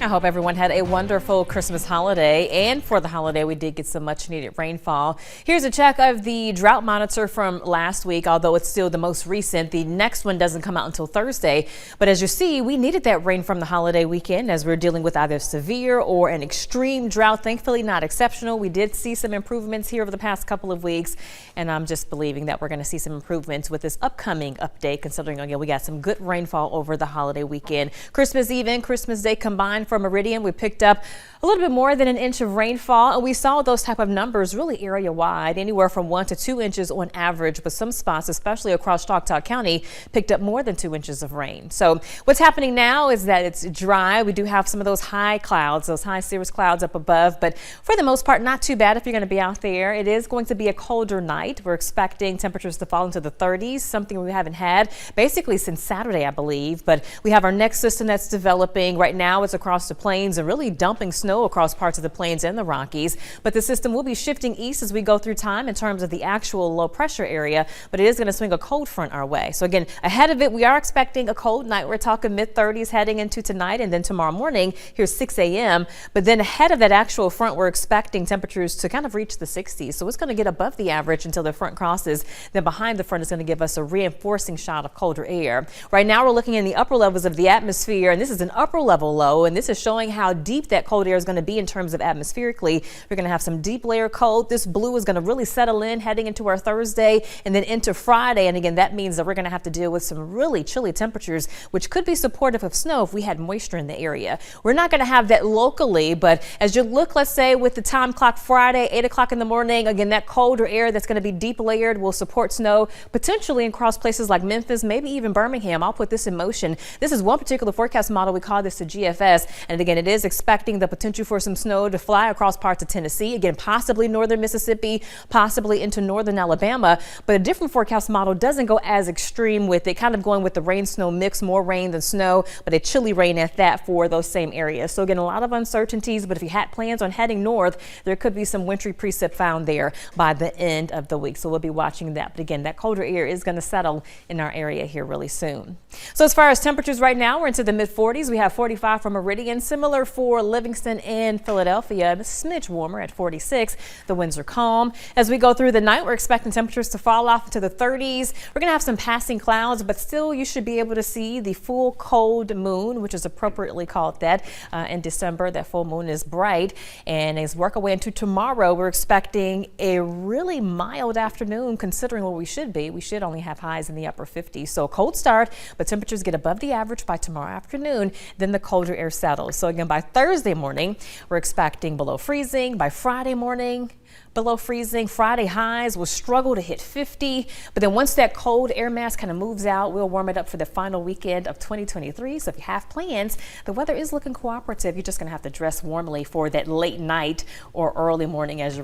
I hope everyone had a wonderful Christmas holiday, and for the holiday we did get some much needed rainfall. Here's a check of the drought monitor from last week, although it's still the most recent. The next one doesn't come out until Thursday, but as you see, we needed that rain from the holiday weekend as we're dealing with either severe or an extreme drought. Thankfully not exceptional. We did see some improvements here over the past couple of weeks, and I'm just believing that we're going to see some improvements with this upcoming update, considering again we got some good rainfall over the holiday weekend. Christmas Eve and Christmas Day combined for Meridian, we picked up a little bit more than an inch of rainfall, and we saw those type of numbers really area wide, anywhere from 1 to 2 inches on average, but some spots, especially across Choctaw County, picked up more than 2 inches of rain. So what's happening now is that it's dry. We do have some of those high clouds, those high cirrus clouds up above, but for the most part, not too bad if you're going to be out there. It is going to be a colder night. We're expecting temperatures to fall into the 30s, something we haven't had basically since Saturday, I believe. But we have our next system that's developing right now. It's across the plains and really dumping snow across parts of the plains and the Rockies. But the system will be shifting east as we go through time in terms of the actual low pressure area, but it is going to swing a cold front our way. So again, ahead of it, we are expecting a cold night. We're talking mid-30s heading into tonight, and then tomorrow morning, here's 6 a.m. But then ahead of that actual front, we're expecting temperatures to kind of reach the 60s. So it's going to get above the average until the front crosses. Then behind the front is going to give us a reinforcing shot of colder air. Right now, we're looking in the upper levels of the atmosphere, and this is an upper level low, and this is showing how deep that cold air is going to be in terms of atmospherically. We're going to have some deep layer cold. This blue is going to really settle in heading into our Thursday and then into Friday. And again, that means that we're going to have to deal with some really chilly temperatures, which could be supportive of snow if we had moisture in the area. We're not going to have that locally, but as you look, let's say with the time clock Friday, 8 o'clock in the morning, again, that colder air that's going to be deep layered will support snow potentially across places like Memphis, maybe even Birmingham. I'll put this in motion. This is one particular forecast model. We call this the GFS. And again, it is expecting the potential for some snow to fly across parts of Tennessee, again, possibly northern Mississippi, possibly into northern Alabama. But a different forecast model doesn't go as extreme with it, kind of going with the rain snow mix, more rain than snow, but a chilly rain at that for those same areas. So again, a lot of uncertainties, but if you had plans on heading north, there could be some wintry precip found there by the end of the week. So we'll be watching that. But again, that colder air is going to settle in our area here really soon. So as far as temperatures right now, we're into the mid 40s. We have 45 for Meridian, similar for Livingston and Philadelphia, a smidge warmer at 46. The winds are calm. As we go through the night, we're expecting temperatures to fall off into the 30s. We're going to have some passing clouds, but still you should be able to see the full cold moon, which is appropriately called that in December. That full moon is bright. And as we work our way into tomorrow, we're expecting a really mild afternoon considering where we should be. We should only have highs in the upper 50s. So a cold start, but temperatures get above the average by tomorrow afternoon. Then the colder air settles. So again, by Thursday morning, we're expecting below freezing. By Friday morning, below freezing. Friday highs will struggle to hit 50. But then once that cold air mass kind of moves out, we'll warm it up for the final weekend of 2023. So if you have plans, the weather is looking cooperative. You're just going to have to dress warmly for that late night or early morning as you